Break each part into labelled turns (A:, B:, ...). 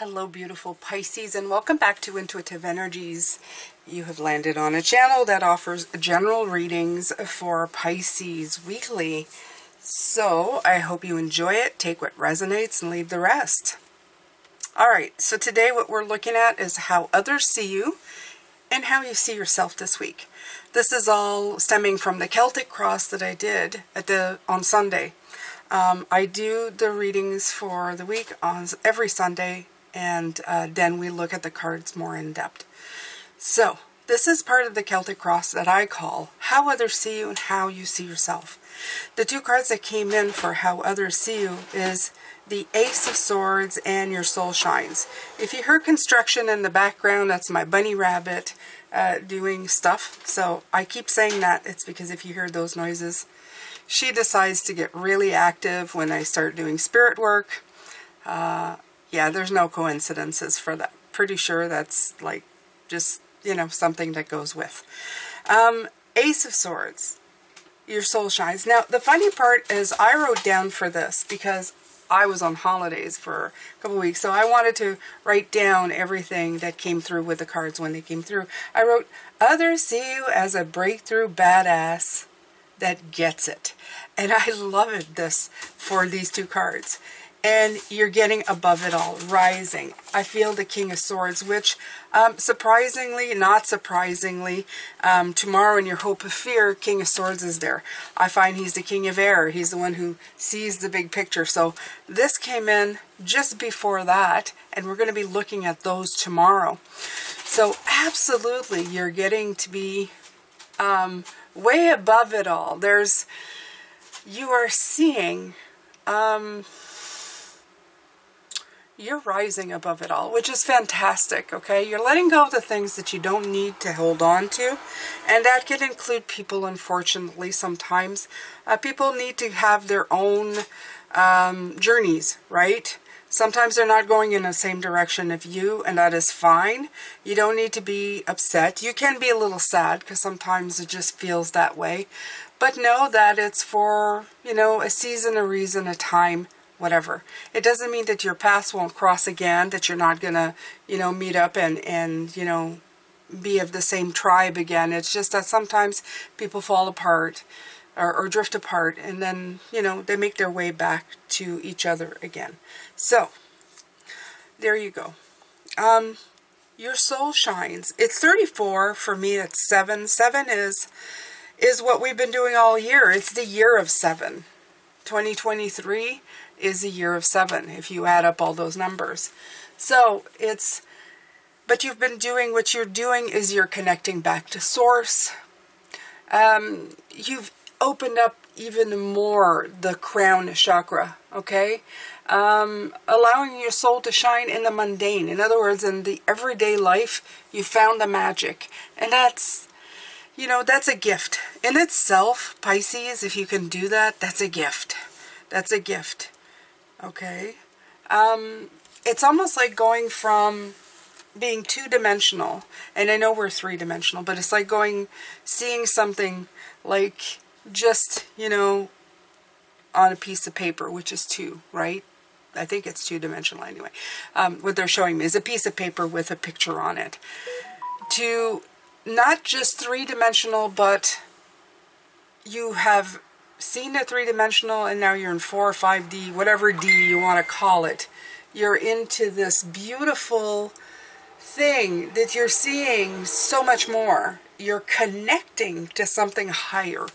A: Hello beautiful Pisces, and welcome back to Intuitive Energies. You have landed on a channel that offers general readings for Pisces weekly. So I hope you enjoy it, take what resonates and leave the rest. Alright, so today what we're looking at is how others see you and how you see yourself this week. This is all stemming from the Celtic cross that I did on Sunday. I do the readings for the week on every Sunday, and then we look at the cards more in depth. So this is part of the Celtic cross that I call how others see you and how you see yourself. The two cards that came in for how others see you is the Ace of Swords and your soul shines. If you heard construction in the background, that's my bunny rabbit doing stuff. So I keep saying that. It's because if you hear those noises, she decides to get really active when I start doing spirit work. Yeah, there's no coincidences for that. Pretty sure that's like just, you know, something that goes with. Ace of Swords, your soul shines. Now, the funny part is I wrote down for this because I was on holidays for a couple weeks, so I wanted to write down everything that came through with the cards when they came through. I wrote, others see you as a breakthrough badass that gets it. And I loved this for these two cards. And you're getting above it all, rising. I feel the King of Swords, which surprisingly, not surprisingly, tomorrow in your Hope of Fear, King of Swords is there. I find he's the King of Air. He's the one who sees the big picture. So this came in just before that, and we're going to be looking at those tomorrow. So absolutely, you're getting to be way above it all. You are seeing... you're rising above it all, which is fantastic, okay? You're letting go of the things that you don't need to hold on to, and that can include people, unfortunately, sometimes. People need to have their own journeys, right? Sometimes they're not going in the same direction of you, and that is fine. You don't need to be upset. You can be a little sad, because sometimes it just feels that way. But know that it's for, you know, a season, a reason, a time, whatever. It doesn't mean that your paths won't cross again, that you're not going to, you know, meet up and, you know, be of the same tribe again. It's just that sometimes people fall apart or drift apart, and then, you know, they make their way back to each other again. So, there you go. Your soul shines. It's 34. For me, it's 7. 7 is what we've been doing all year. It's the year of 7. 2023 is a year of 7 if you add up all those numbers. So but you've been doing, what you're doing is you're connecting back to source. You've opened up even more the crown chakra, okay? Allowing your soul to shine in the mundane. In other words, in the everyday life, you found the magic. And that's, you know, that's a gift. In itself, Pisces, if you can do that, that's a gift. That's a gift. Okay? It's almost like going from being two-dimensional, and I know we're three-dimensional, but it's like seeing something like just, you know, on a piece of paper, which is 2, right? I think it's two-dimensional anyway. What they're showing me is a piece of paper with a picture on it. To not just three-dimensional, but you have seen it three-dimensional, and now you're in 4 or 5D, whatever D you want to call it. You're into this beautiful thing that you're seeing so much more. You're connecting to something higher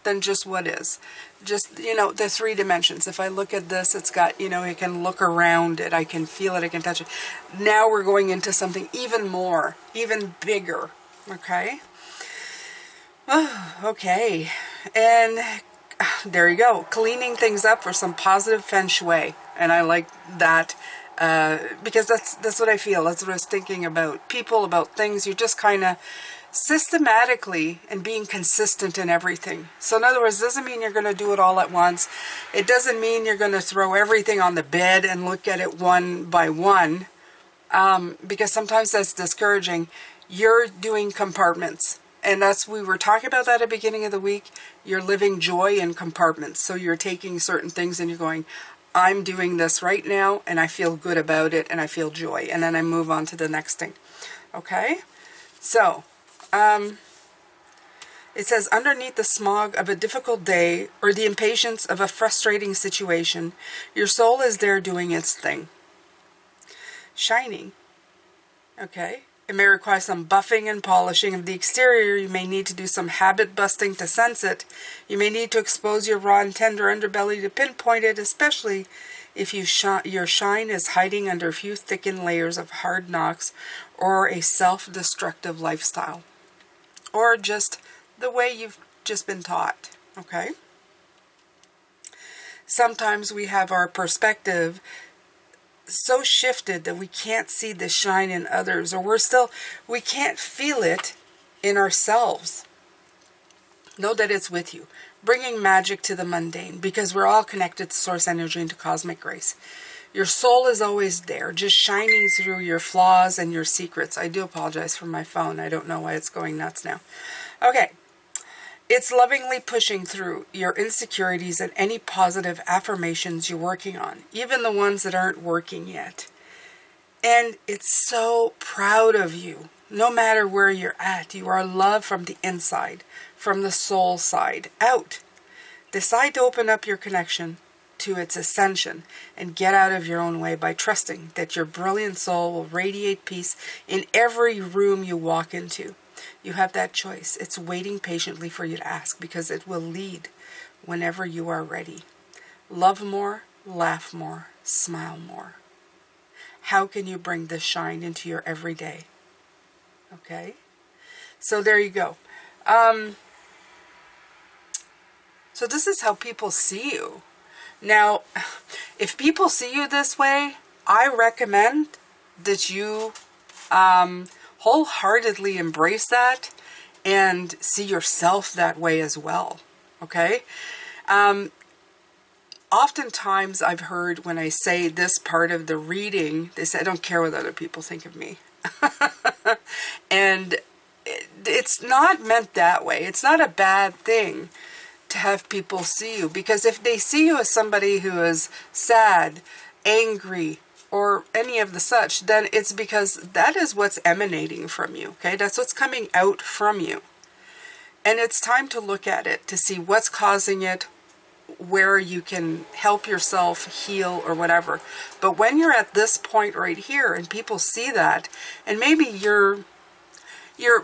A: than just what is. Just, you know, the 3 dimensions. If I look at this, it's got, you know, I can look around it, I can feel it, I can touch it. Now we're going into something even more, even bigger, okay? Oh, okay, and there you go, cleaning things up for some positive feng shui, and I like that because that's what I feel. That's what I was thinking about people, about things. You just kind of systematically and being consistent in everything. So in other words, it doesn't mean you're going to do it all at once. It doesn't mean you're going to throw everything on the bed and look at it one by one, because sometimes that's discouraging. You're doing compartments. And we were talking about that at the beginning of the week. You're living joy in compartments. So you're taking certain things and you're going, I'm doing this right now and I feel good about it and I feel joy. And then I move on to the next thing. Okay? So, it says, underneath the smog of a difficult day or the impatience of a frustrating situation, your soul is there doing its thing. Shining. Okay? It may require some buffing and polishing of the exterior. You may need to do some habit busting to sense it. You may need to expose your raw and tender underbelly to pinpoint it, especially if your shine is hiding under a few thickened layers of hard knocks or a self-destructive lifestyle. Or just the way you've just been taught. Okay? Sometimes we have our perspective so shifted that we can't see the shine in others, or we can't feel it in ourselves. Know that it's with you, bringing magic to the mundane, because we're all connected to source energy and to cosmic grace. Your soul is always there, just shining through your flaws and your secrets. I do apologize for my phone. I don't know why it's going nuts now. Okay. It's lovingly pushing through your insecurities and any positive affirmations you're working on, even the ones that aren't working yet. And it's so proud of you. No matter where you're at, you are loved from the inside, from the soul side, out. Decide to open up your connection to its ascension and get out of your own way by trusting that your brilliant soul will radiate peace in every room you walk into. You have that choice. It's waiting patiently for you to ask, because it will lead whenever you are ready. Love more, laugh more, smile more. How can you bring this shine into your everyday? Okay? So there you go. So this is how people see you. Now, if people see you this way, I recommend that you wholeheartedly embrace that and see yourself that way as well. Okay? Oftentimes I've heard when I say this part of the reading, they say, I don't care what other people think of me. And it's not meant that way. It's not a bad thing to have people see you, because if they see you as somebody who is sad, angry, or any of the such, then it's because that is what's emanating from you, okay? That's what's coming out from you. And it's time to look at it to see what's causing it, where you can help yourself heal or whatever. But when you're at this point right here and people see that, and maybe you're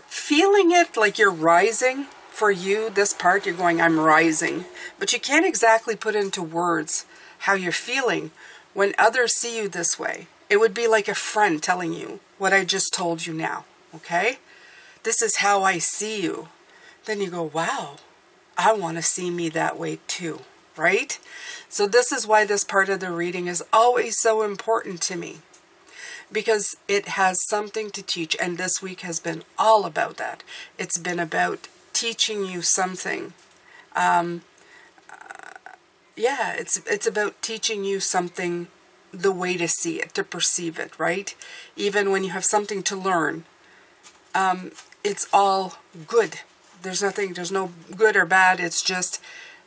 A: feeling it like you're rising for you, this part, you're going, I'm rising. But you can't exactly put into words how you're feeling. When others see you this way, it would be like a friend telling you what I just told you now, okay? This is how I see you. Then you go, wow, I want to see me that way too, right? So this is why this part of the reading is always so important to me, because it has something to teach, and this week has been all about that. It's been about teaching you something. Yeah, it's about teaching you something, the way to see it, to perceive it, right? Even when you have something to learn, it's all good. There's no good or bad. It's just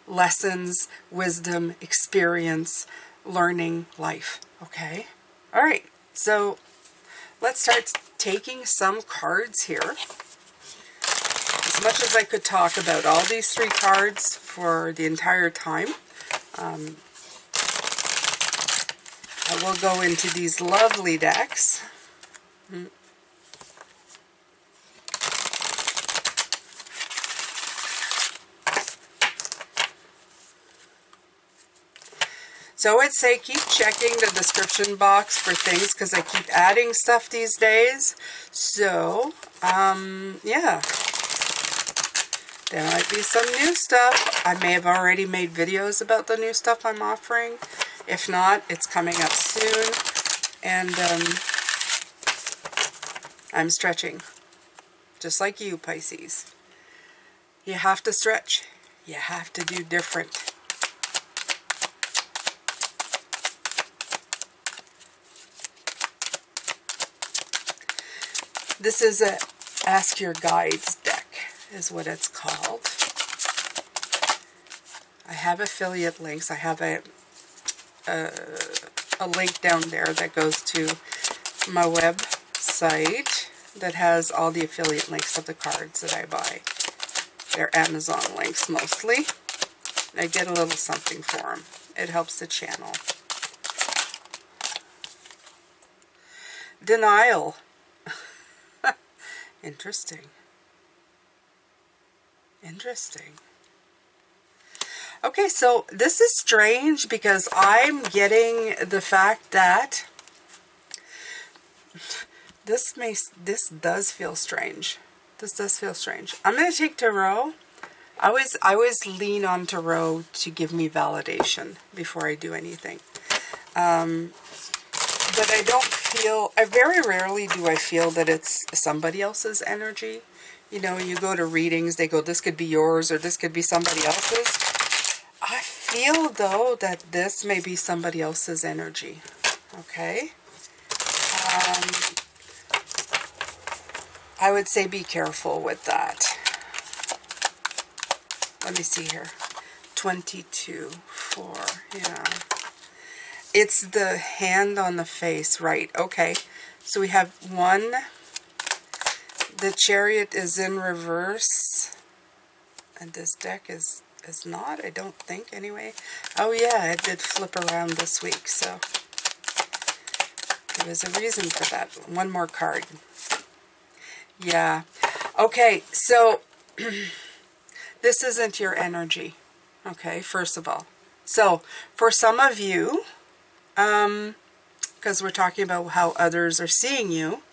A: lessons, wisdom, experience, learning, life, okay? All right, so let's start taking some cards here. As much as I could talk about all these 3 cards for the entire time, I will go into these lovely decks. So I would say keep checking the description box for things, because I keep adding stuff these days. So, yeah. There might be some new stuff. I may have already made videos about the new stuff I'm offering. If not, it's coming up soon. And I'm stretching. Just like you, Pisces. You have to stretch. You have to do different. This is a Ask Your Guides deck, is what it's called. I have affiliate links. I have a a link down there that goes to my website that has all the affiliate links of the cards that I buy. They're Amazon links mostly. I get a little something for them. It helps the channel. Denial. Interesting. Interesting. Okay, so this is strange because I'm getting the fact that this does feel strange. This does feel strange. I'm going to take tarot. I always lean on tarot to give me validation before I do anything. But I very rarely do I feel that it's somebody else's energy. You know, you go to readings, they go, this could be yours or this could be somebody else's. I feel, though, that this may be somebody else's energy. Okay? I would say be careful with that. Let me see here. 22, 4, yeah. It's the hand on the face, right? Okay. So we have 1. The Chariot is in reverse. And this deck is not, I don't think, anyway. Oh, yeah, it did flip around this week, so there was a reason for that. One more card. Yeah. Okay, so this isn't your energy, okay, first of all. So, for some of you, because we're talking about how others are seeing you,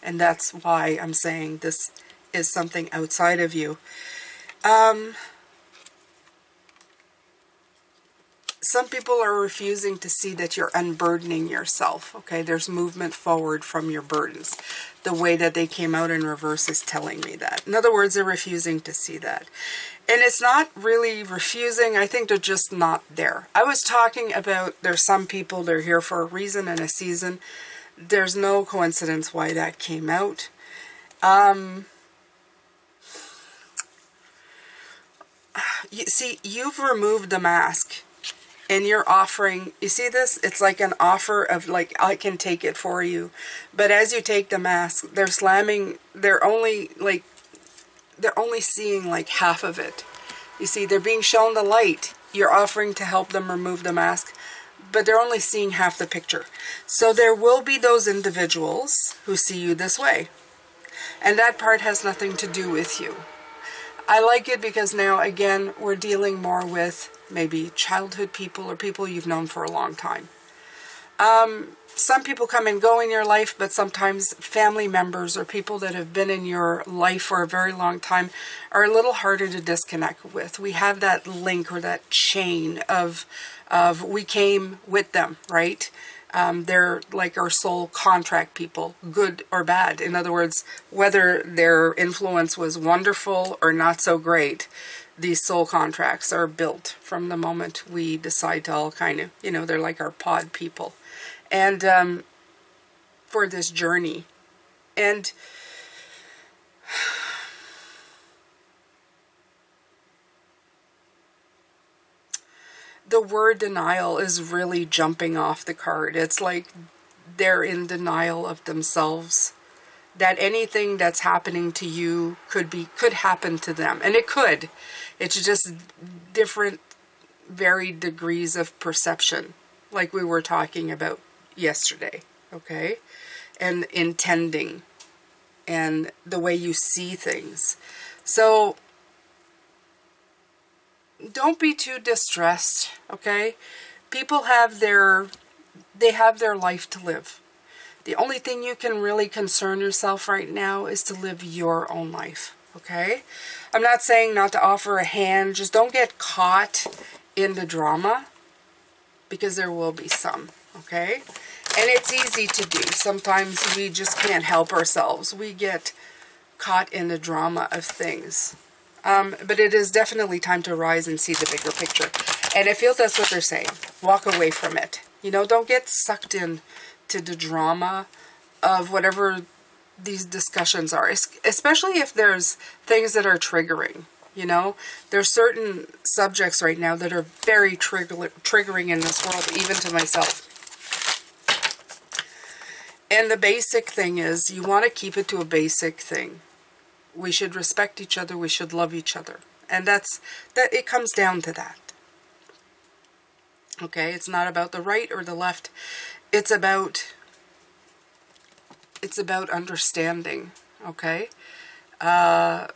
A: and that's why I'm saying this is something outside of you. Some people are refusing to see that you're unburdening yourself, okay? There's movement forward from your burdens. The way that they came out in reverse is telling me that. In other words, they're refusing to see that. And it's not really refusing. I think they're just not there. I was talking about there's some people, they're here for a reason and a season. There's no coincidence why that came out. You see, you've removed the mask. And you're offering, you see this? It's like an offer of like, I can take it for you. But as you take the mask, they're slamming, they're only seeing like half of it. You see, they're being shown the light. You're offering to help them remove the mask, but they're only seeing half the picture. So there will be those individuals who see you this way. And that part has nothing to do with you. I like it because now, again, we're dealing more with maybe childhood people or people you've known for a long time. Some people come and go in your life, but sometimes family members or people that have been in your life for a very long time are a little harder to disconnect with. We have that link or that chain of we came with them, right? They're like our soul contract people, good or bad. In other words, whether their influence was wonderful or not so great, these soul contracts are built from the moment we decide to all kind of, you know, they're like our pod people. And for this journey. And the word denial is really jumping off the card. It's like they're in denial of themselves. That anything that's happening to you could happen to them. And it could. It's just different, varied degrees of perception, like we were talking about yesterday, okay? And intending, and the way you see things. So, don't be too distressed, okay? People have their life to live. The only thing you can really concern yourself right now is to live your own life, okay? I'm not saying not to offer a hand. Just don't get caught in the drama, because there will be some, okay? And it's easy to do. Sometimes we just can't help ourselves. We get caught in the drama of things. But it is definitely time to rise and see the bigger picture. And I feel that's what they're saying. Walk away from it. You know, don't get sucked in to the drama of whatever these discussions are, especially if there's things that are triggering. You know, there's certain subjects right now that are very triggering in this world, even to myself. And the basic thing is, you want to keep it to a basic thing. We should respect each other. We should love each other. And it comes down to that. Okay, it's not about the right or the left. It's about understanding. Okay. Yeah,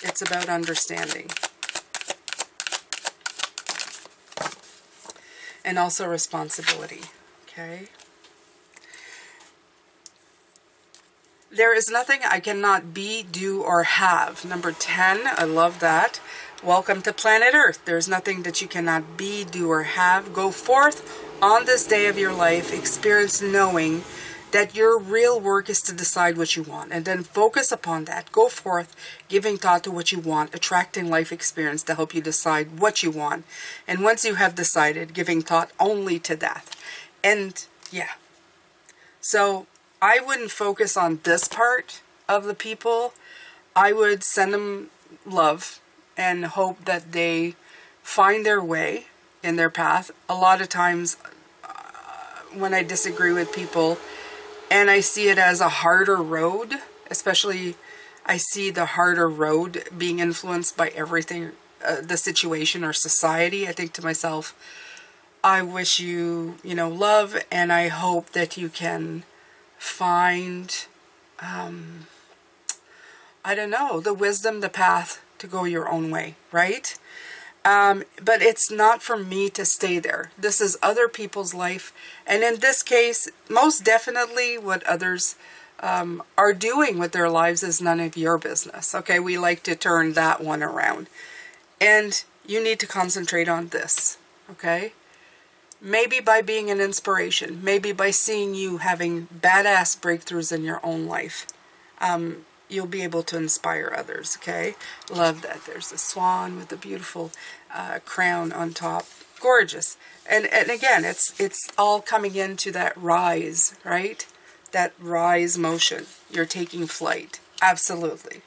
A: it's about understanding. And also responsibility. Okay. There is nothing I cannot be, do, or have. Number 10, I love that. Welcome to planet Earth. There's nothing that you cannot be, do, or have. Go forth on this day of your life. Experience knowing that your real work is to decide what you want. And then focus upon that. Go forth, giving thought to what you want. Attracting life experience to help you decide what you want. And once you have decided, giving thought only to that. And yeah. So I wouldn't focus on this part of the people. I would send them love and hope that they find their way in their path. A lot of times when I disagree with people and I see it as a harder road, especially I see the harder road being influenced by everything, the situation or society, I think to myself, I wish you, love, and I hope that you can find, I don't know, the wisdom, the path to go your own way, right? But it's not for me to stay there. This is other people's life. And in this case, most definitely what others are doing with their lives is none of your business. Okay, we like to turn that one around. And you need to concentrate on this, okay? Maybe by being an inspiration. Maybe by seeing you having badass breakthroughs in your own life. You'll be able to inspire others, okay? Love that. There's a swan with a beautiful crown on top. Gorgeous. And again, it's all coming into that rise, right? That rise motion. You're taking flight. Absolutely.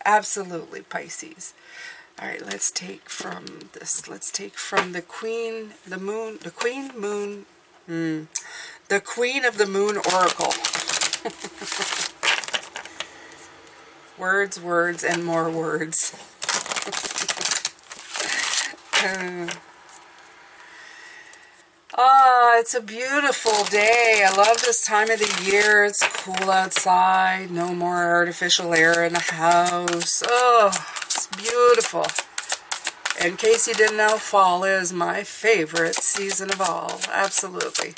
A: Absolutely, Pisces. All right, let's take from this. Let's take from the Queen, the Moon, the Queen Moon, the Queen of the Moon Oracle. Words, words, and more words. It's a beautiful day. I love this time of the year. It's cool outside. No more artificial air in the house. Oh, it's beautiful. In case you didn't know, fall is my favorite season of all. Absolutely.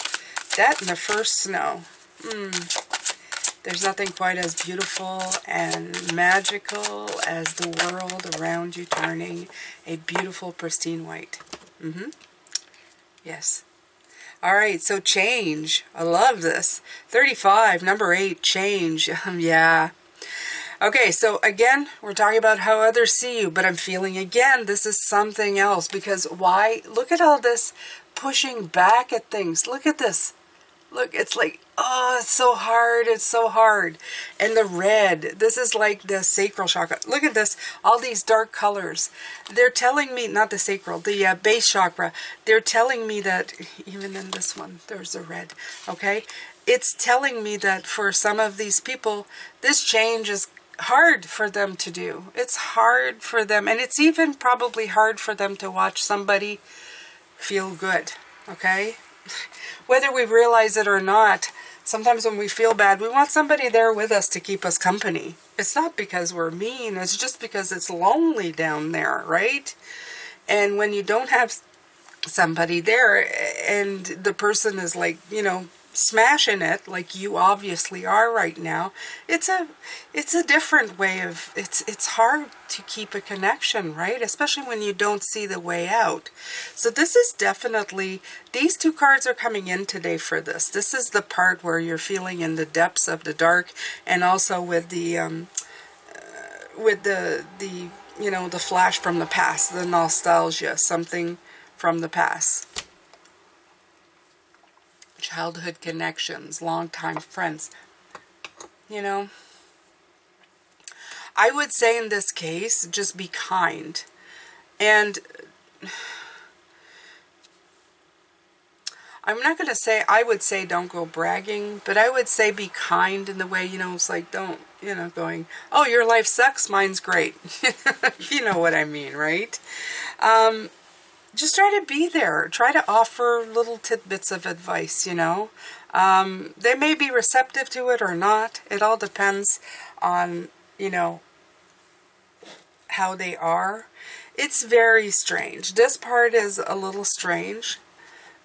A: That and the first snow. There's nothing quite as beautiful and magical as the world around you turning a beautiful, pristine white. Yes. All right, so change. I love this. 35, number 8, change. Yeah. Okay, so again, we're talking about how others see you, but I'm feeling again, this is something else. Because why? Look at all this pushing back at things. Look at this. Look, it's like, oh, it's so hard. It's so hard. And the red, this is like the sacral chakra. Look at this, all these dark colors. They're telling me, not the sacral, the base chakra. They're telling me that, even in this one, there's a red, okay? It's telling me that for some of these people, this change is hard for them to do. It's hard for them. And it's even probably hard for them to watch somebody feel good, okay? Whether we realize it or not, sometimes when we feel bad, we want somebody there with us to keep us company. It's not because we're mean, it's just because it's lonely down there, right? And when you don't have somebody there and the person is like, smashing it like you obviously are right now, it's a different way of, it's hard to keep a connection, right? Especially when you don't see the way out. So this is definitely, these two cards are coming in today for this. This is the part where you're feeling in the depths of the dark, and also with the the flash from the past, the nostalgia, something from the past. Childhood connections, longtime friends. I would say in this case, just be kind. And I'm not going to say, I would say don't go bragging, but I would say be kind in the way, you know, it's like don't, you know, going, oh, your life sucks, mine's great. You know what I mean, right? Just try to be there. Try to offer little tidbits of advice, you know. They may be receptive to it or not. It all depends on, you know, how they are. It's very strange. This part is a little strange.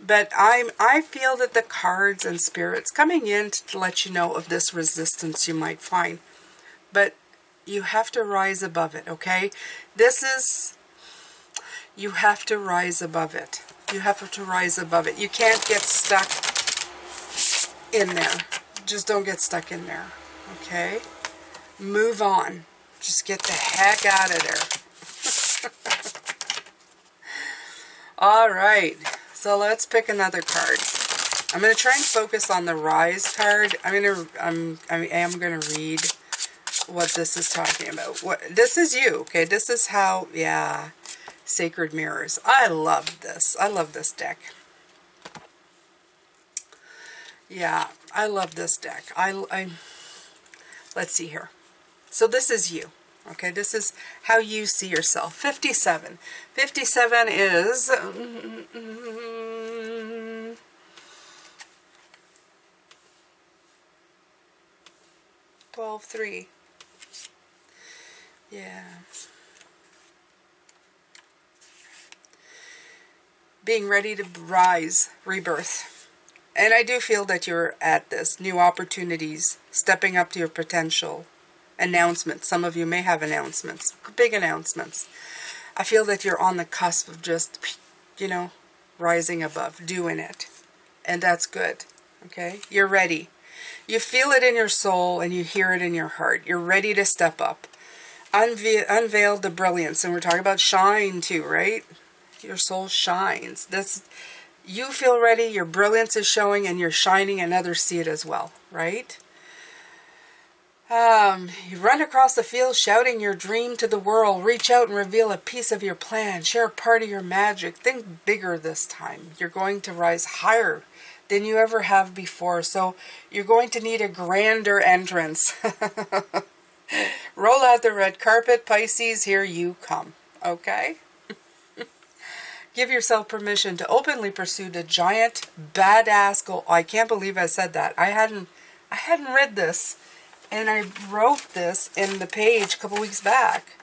A: But I feel that the cards and spirits coming in to let you know of this resistance you might find. But you have to rise above it, okay? You have to rise above it. You have to rise above it. You can't get stuck in there. Just don't get stuck in there, okay? Move on. Just get the heck out of there. All right. So let's pick another card. I'm going to try and focus on the Rise card. I am going to read what this is talking about. This is you, okay? This is how, yeah, Sacred Mirrors. I love this. I love this deck. Yeah, I love this deck. Let's see here. So this is you. Okay, this is how you see yourself. 57. 57 is 12-3. Yeah. Being ready to rise, rebirth. And I do feel that you're at this. New opportunities, stepping up to your potential. Announcements. Some of you may have announcements. Big announcements. I feel that you're on the cusp of just, you know, rising above, doing it. And that's good. Okay? You're ready. You feel it in your soul and you hear it in your heart. You're ready to step up. Unveil the brilliance. And we're talking about shine too, right? Your soul shines. You feel ready, your brilliance is showing, and you're shining, and others see it as well, right? You run across the field shouting your dream to the world. Reach out and reveal a piece of your plan. Share a part of your magic. Think bigger this time. You're going to rise higher than you ever have before. So you're going to need a grander entrance. Roll out the red carpet, Pisces. Here you come. Okay? Give yourself permission to openly pursue the giant, badass goal. Oh, I can't believe I said that. I hadn't read this. And I wrote this in the page a couple weeks back.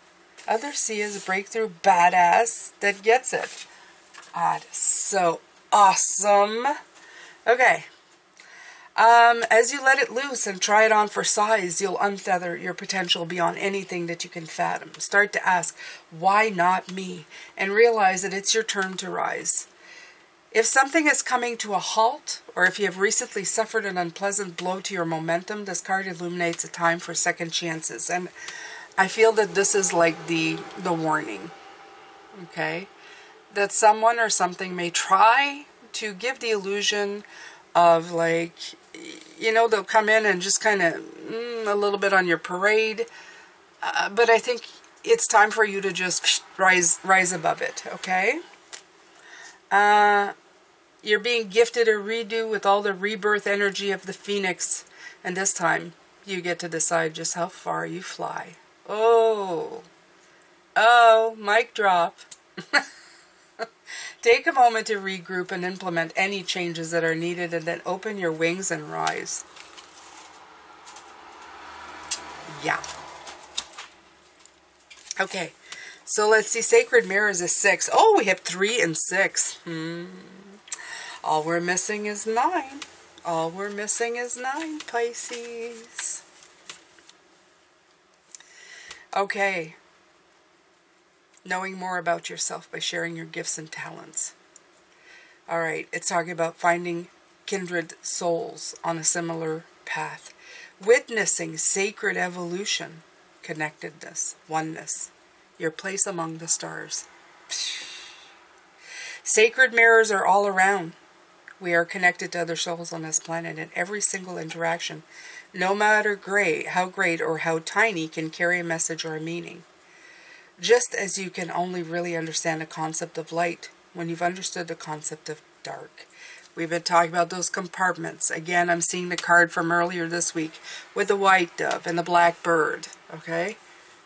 A: Others see as a breakthrough badass that gets it. That is so awesome. Okay. As you let it loose and try it on for size, you'll untether your potential beyond anything that you can fathom. Start to ask, why not me? And realize that it's your turn to rise. If something is coming to a halt, or if you have recently suffered an unpleasant blow to your momentum, this card illuminates a time for second chances. And I feel that this is like the warning, okay? That someone or something may try to give the illusion of like, you know, they'll come in and just kind of a little bit on your parade. But I think it's time for you to just rise above it, okay? You're being gifted a redo with all the rebirth energy of the phoenix. And this time, you get to decide just how far you fly. Oh, mic drop. Take a moment to regroup and implement any changes that are needed, and then open your wings and rise. Yeah. Okay. So let's see. Sacred Mirrors is 6. Oh, we have 3 and 6. All we're missing is 9. All we're missing is 9, Pisces. Okay. Knowing more about yourself by sharing your gifts and talents. All right. It's talking about finding kindred souls on a similar path. Witnessing sacred evolution, connectedness, oneness. Your place among the stars. Sacred mirrors are all around. We are connected to other souls on this planet, and every single interaction, no matter how great or how tiny, can carry a message or a meaning. Just as you can only really understand the concept of light when you've understood the concept of dark. We've been talking about those compartments. Again, I'm seeing the card from earlier this week with the white dove and the black bird. Okay?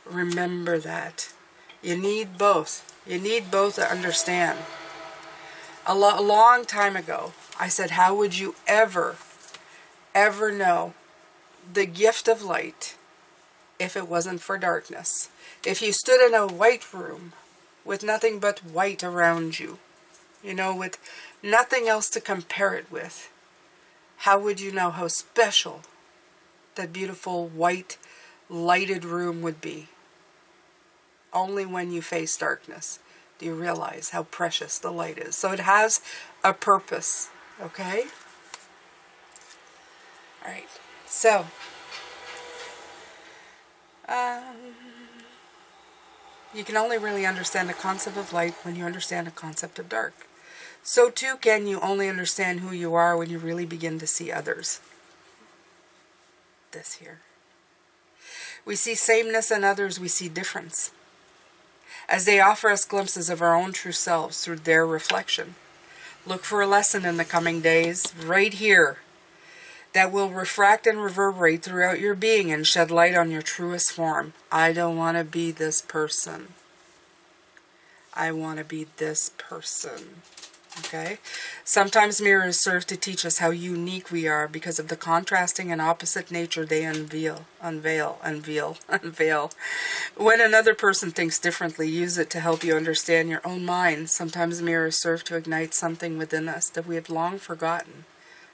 A: Remember that. You need both. You need both to understand. A long time ago, I said, how would you ever know the gift of light if it wasn't for darkness? If you stood in a white room with nothing but white around you, with nothing else to compare it with, how would you know how special that beautiful white lighted room would be? Only when you face darkness do you realize how precious the light is. So it has a purpose, okay? All right, so you can only really understand the concept of light when you understand the concept of dark. So too can you only understand who you are when you really begin to see others. This here. We see sameness in others, we see difference, as they offer us glimpses of our own true selves through their reflection. Look for a lesson in the coming days, right here, that will refract and reverberate throughout your being and shed light on your truest form. I don't want to be this person. I want to be this person. Okay? Sometimes mirrors serve to teach us how unique we are because of the contrasting and opposite nature they unveil. When another person thinks differently, use it to help you understand your own mind. Sometimes mirrors serve to ignite something within us that we have long forgotten.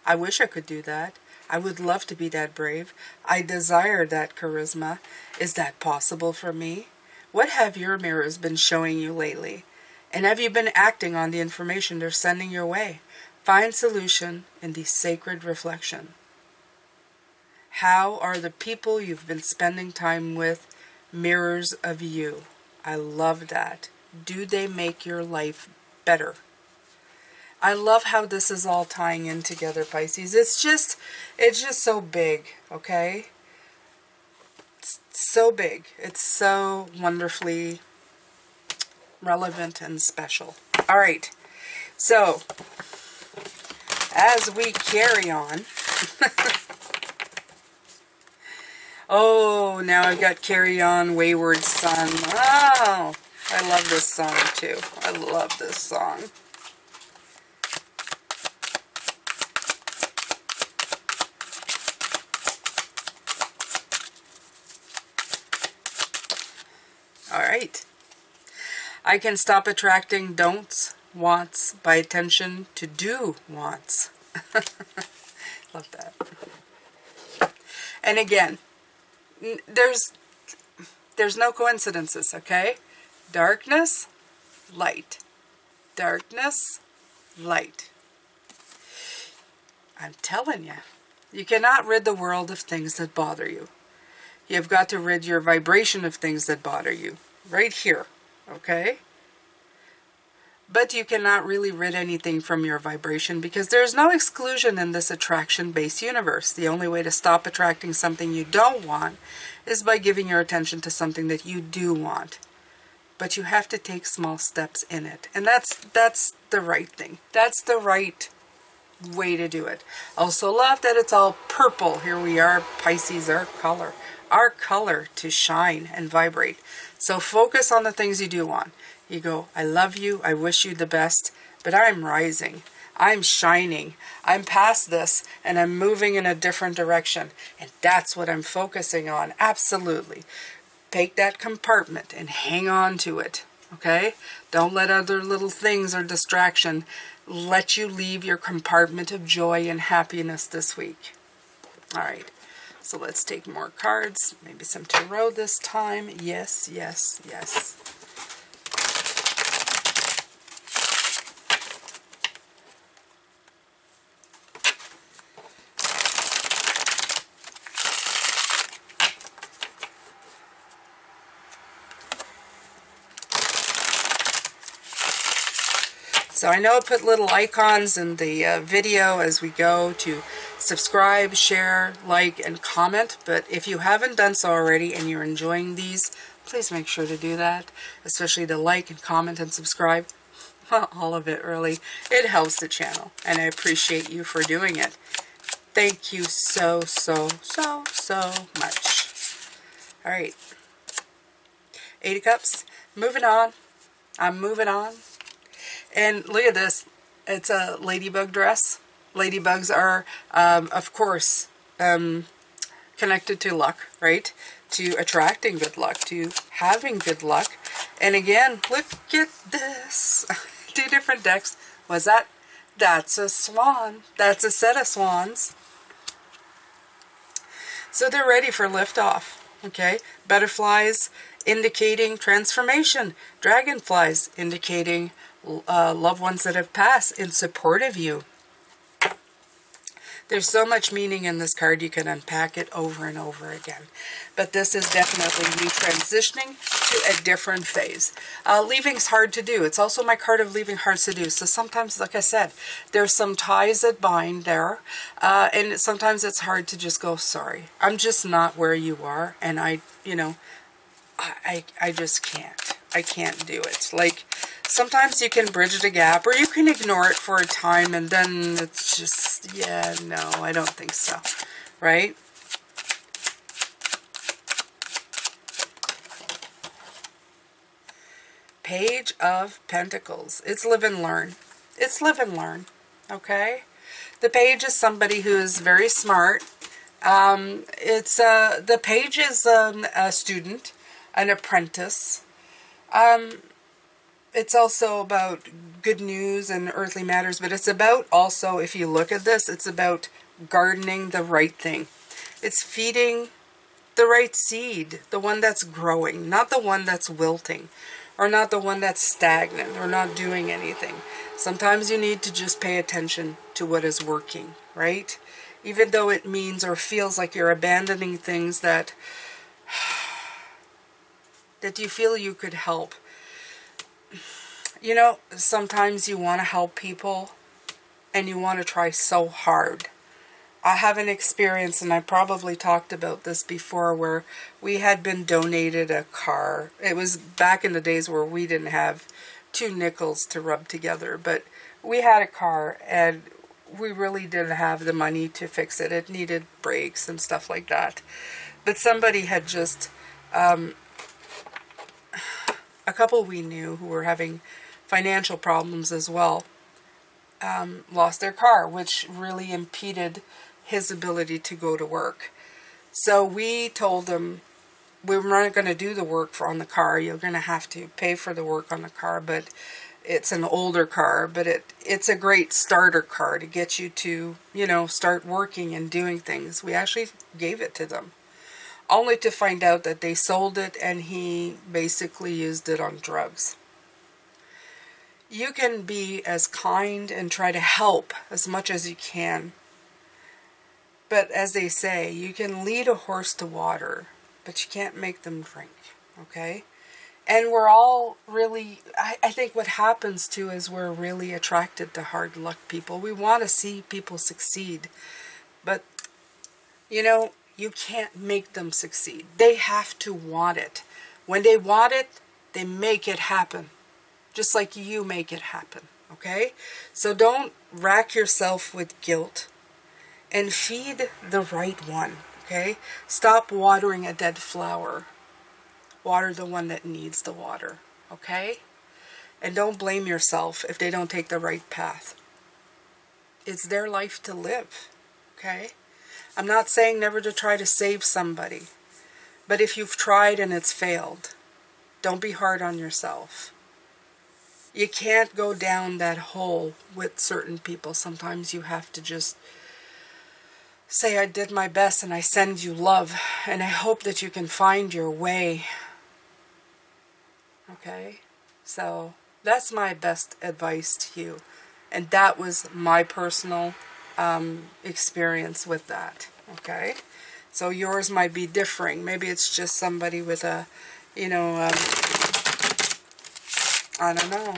A: I wish I could do that. I would love to be that brave. I desire that charisma. Is that possible for me? What have your mirrors been showing you lately? And have you been acting on the information they're sending your way? Find solution in the sacred reflection. How are the people you've been spending time with mirrors of you? I love that. Do they make your life better? I love how this is all tying in together, Pisces. It's just so big, okay? It's so big. It's so wonderfully relevant and special. All right. So, as we carry on. Oh, now I've got Carry On, Wayward Son. Oh, I love this song too. I love this song. All right. I can stop attracting don'ts, wants, by attention to do wants. Love that. And again, there's no coincidences, okay? Darkness, light. Darkness, light. I'm telling you, you cannot rid the world of things that bother you. You've got to rid your vibration of things that bother you. Right here, okay? But you cannot really rid anything from your vibration because there's no exclusion in this attraction-based universe. The only way to stop attracting something you don't want is by giving your attention to something that you do want. But you have to take small steps in it. And that's the right thing. That's the right way to do it. Also love that it's all purple. Here we are, Pisces, our color. Our color to shine and vibrate. So focus on the things you do want. You go, I love you, I wish you the best, but I'm rising, I'm shining, I'm past this, and I'm moving in a different direction. And that's what I'm focusing on, absolutely. Take that compartment and hang on to it, okay? Don't let other little things or distraction let you leave your compartment of joy and happiness this week. All right, so let's take more cards, maybe some tarot this time. Yes, yes, yes. So I know I put little icons in the video as we go to subscribe, share, like, and comment. But if you haven't done so already and you're enjoying these, please make sure to do that, especially to like and comment and subscribe. All of it, really. It helps the channel, and I appreciate you for doing it. Thank you so, so, so, so much. All right. 8 of Cups. Moving on. I'm moving on. And look at this. It's a ladybug dress. Ladybugs are, of course, connected to luck, right? To attracting good luck, to having good luck. And again, look at this. 2 different decks. What's that? That's a swan. That's a set of swans. So they're ready for liftoff. Okay? Butterflies indicating transformation. Dragonflies indicating loved ones that have passed in support of you. There's so much meaning in this card, you can unpack it over and over again. But this is definitely you transitioning to a different phase. Leaving's hard to do. It's also my card of leaving hard to do. So sometimes, like I said, there's some ties that bind there. And sometimes it's hard to just go, sorry, I'm just not where you are. And I just can't. I can't do it. Like, sometimes you can bridge the gap, or you can ignore it for a time, and then it's just, yeah, no, I don't think so, right? Page of Pentacles. It's live and learn. It's live and learn, okay? The page is somebody who is very smart. The page is a student, an apprentice. It's also about good news and earthly matters, but it's about also, if you look at this, it's about gardening the right thing. It's feeding the right seed, the one that's growing, not the one that's wilting, or not the one that's stagnant, or not doing anything. Sometimes you need to just pay attention to what is working, right? Even though it means or feels like you're abandoning things that you feel you could help. You know, sometimes you want to help people and you want to try so hard. I have an experience, and I probably talked about this before, where we had been donated a car. It was back in the days where we didn't have 2 nickels to rub together, but we had a car and we really didn't have the money to fix it. It needed brakes and stuff like that. But somebody had just, a couple we knew who were having financial problems as well, lost their car, which really impeded his ability to go to work. So we told them, we're not going to do the work on the car. You're going to have to pay for the work on the car, but it's an older car, but it's a great starter car to get you to, you know, start working and doing things. We actually gave it to them, only to find out that they sold it and he basically used it on drugs. You can be as kind and try to help as much as you can. But as they say, you can lead a horse to water, but you can't make them drink, okay? And we're all really, I think what happens too is we're really attracted to hard luck people. We want to see people succeed. But, you know, you can't make them succeed. They have to want it. When they want it, they make it happen. Just like you make it happen, okay? So don't rack yourself with guilt, and feed the right one, okay? Stop watering a dead flower. Water the one that needs the water, okay? And don't blame yourself if they don't take the right path. It's their life to live, okay? I'm not saying never to try to save somebody, but if you've tried and it's failed, don't be hard on yourself. You can't go down that hole with certain people. Sometimes you have to just say, I did my best and I send you love, and I hope that you can find your way. Okay? So that's my best advice to you. And that was my personal experience with that. Okay? So yours might be differing. Maybe it's just somebody with a, you know, I don't know.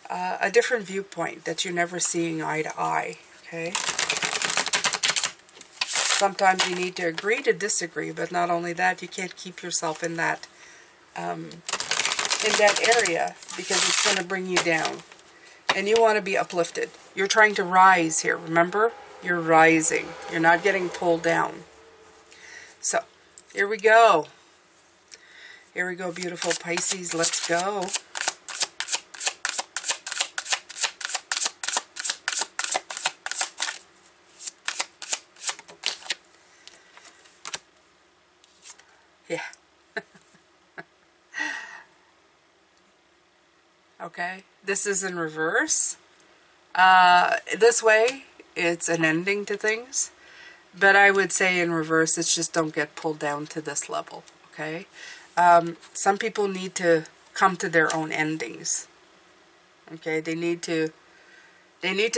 A: a different viewpoint, that you're never seeing eye to eye, okay? Sometimes you need to agree to disagree, but not only that, you can't keep yourself in that area, because it's going to bring you down. And you want to be uplifted. You're trying to rise here, remember? You're rising. You're not getting pulled down. So, here we go. Here we go, beautiful Pisces. Let's go. Yeah. Okay. This is in reverse. This way, it's an ending to things. But I would say in reverse, it's just don't get pulled down to this level. Okay. Some people need to come to their own endings. Okay. They need to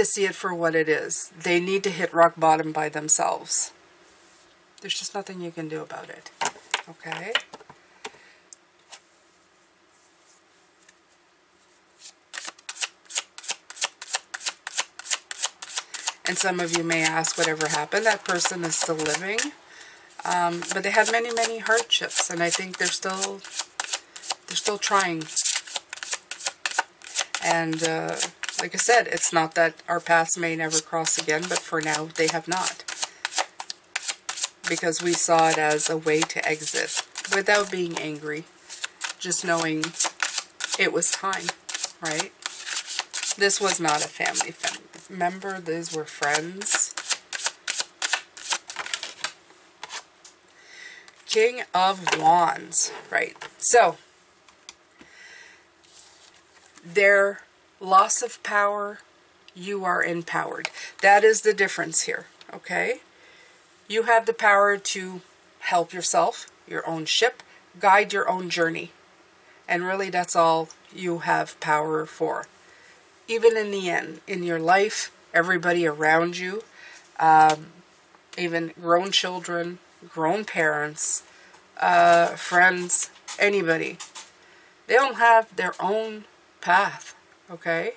A: see it for what it is. They need to hit rock bottom by themselves. There's just nothing you can do about it. Okay. And some of you may ask, whatever happened? That person is still living. But they had many, many hardships, and I think they're still trying. And like I said, it's not that our paths may never cross again, but for now they have not. Because we saw it as a way to exit without being angry, just knowing it was time, right? This was not a family member, these were friends. King of Wands, right? So, their loss of power, you are empowered. That is the difference here, okay? You have the power to help yourself, your own ship, guide your own journey. And really that's all you have power for. Even in the end, in your life, everybody around you, even grown children, grown parents, friends, anybody, they all have their own path, okay?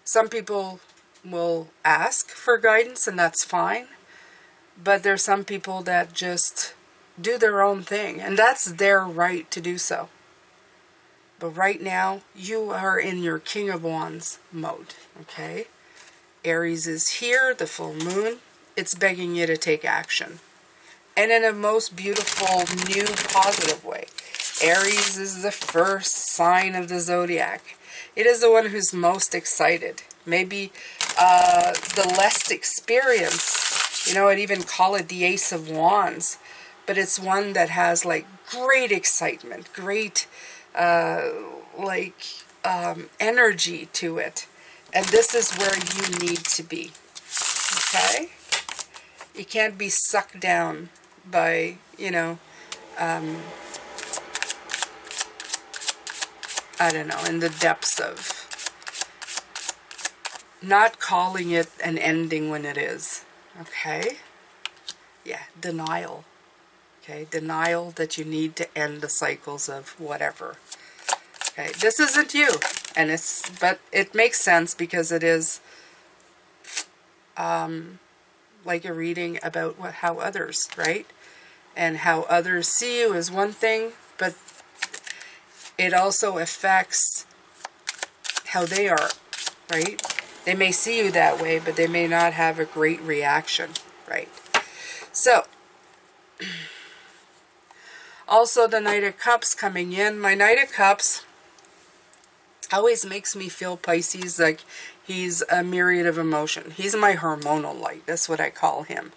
A: Some people will ask for guidance, and that's fine. But there's some people that just do their own thing, and that's their right to do so. But right now, you are in your King of Wands mode, okay? Aries is here, the full moon. It's begging you to take action. And in a most beautiful, new, positive way. Aries is the first sign of the zodiac. It is the one who's most excited. Maybe the less experienced. You know, I'd even call it the Ace of Wands. But it's one that has, like, great excitement, great, energy to it. And this is where you need to be. Okay? You can't be sucked down by, you know, I don't know, in the depths of not calling it an ending when it is. Okay? Yeah, denial. Okay, denial that you need to end the cycles of whatever. Okay, this isn't you, and but it makes sense because it is like a reading about how others, right? And how others see you is one thing, but it also affects how they are, right? They may see you that way, but they may not have a great reaction, right? So, also the Knight of Cups coming in. My Knight of Cups always makes me feel, Pisces, like he's a myriad of emotion. He's my hormonal light. That's what I call him.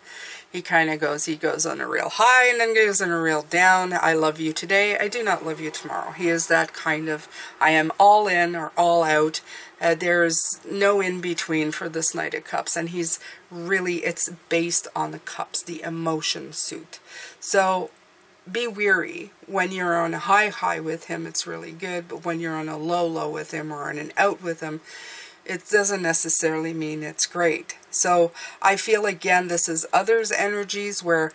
A: He kind of goes on a real high and then goes on a real down. I love you today. I do not love you tomorrow. He is that kind of, I am all in or all out. There's no in between for this Knight of Cups. And he's really, it's based on the cups, the emotion suit. So be weary. When you're on a high with him, it's really good. But when you're on a low with him or on an out with him, it doesn't necessarily mean it's great. So I feel, again, this is others' energies where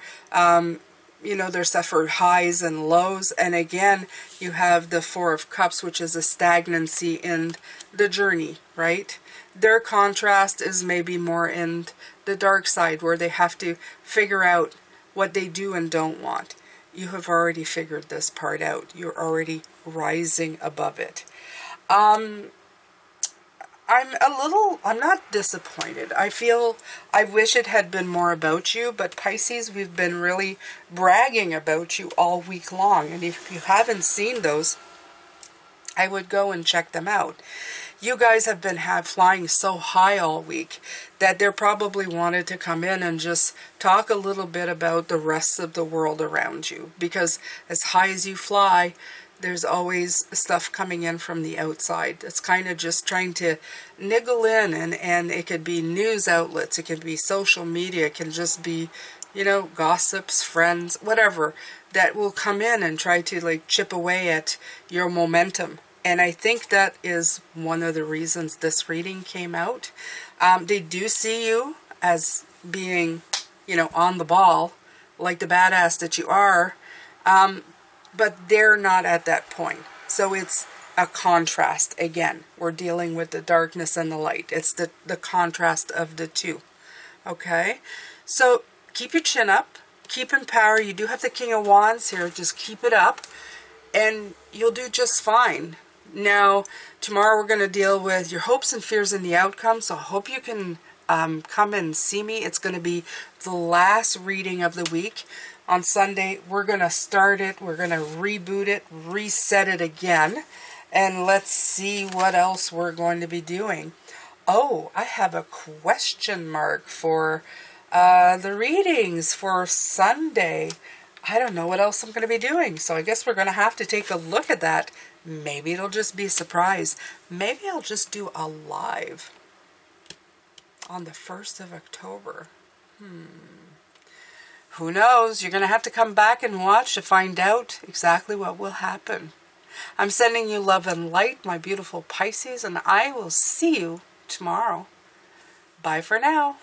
A: you know, they suffer highs and lows. And again, you have the Four of Cups, which is a stagnancy in the journey, right? Their contrast is maybe more in the dark side, where they have to figure out what they do and don't want. You have already figured this part out. You're already rising above it. I'm not disappointed. I wish it had been more about you, but Pisces, we've been really bragging about you all week long. And if you haven't seen those, I would go and check them out. You guys have been flying so high all week that they probably wanted to come in and just talk a little bit about the rest of the world around you. Because as high as you fly, there's always stuff coming in from the outside. It's kind of just trying to niggle in, and it could be news outlets, it could be social media, it can just be, you know, gossips, friends, whatever, that will come in and try to like chip away at your momentum. And I think that is one of the reasons this reading came out. They do see you as being, you know, on the ball, like the badass that you are, but they're not at that point. So it's a contrast. Again, we're dealing with the darkness and the light. It's the contrast of the two. Okay? So keep your chin up. Keep in power. You do have the King of Wands here. Just keep it up, and you'll do just fine. Now, tomorrow we're going to deal with your hopes and fears in the outcome, so I hope you can come and see me. It's going to be the last reading of the week. On Sunday, we're going to start it. We're going to reboot it, reset it again, and let's see what else we're going to be doing. Oh, I have a question mark for the readings for Sunday. I don't know what else I'm going to be doing, so I guess we're going to have to take a look at that. Maybe it'll just be a surprise. Maybe I'll just do a live on the 1st of October. Who knows? You're going to have to come back and watch to find out exactly what will happen. I'm sending you love and light, my beautiful Pisces, and I will see you tomorrow. Bye for now.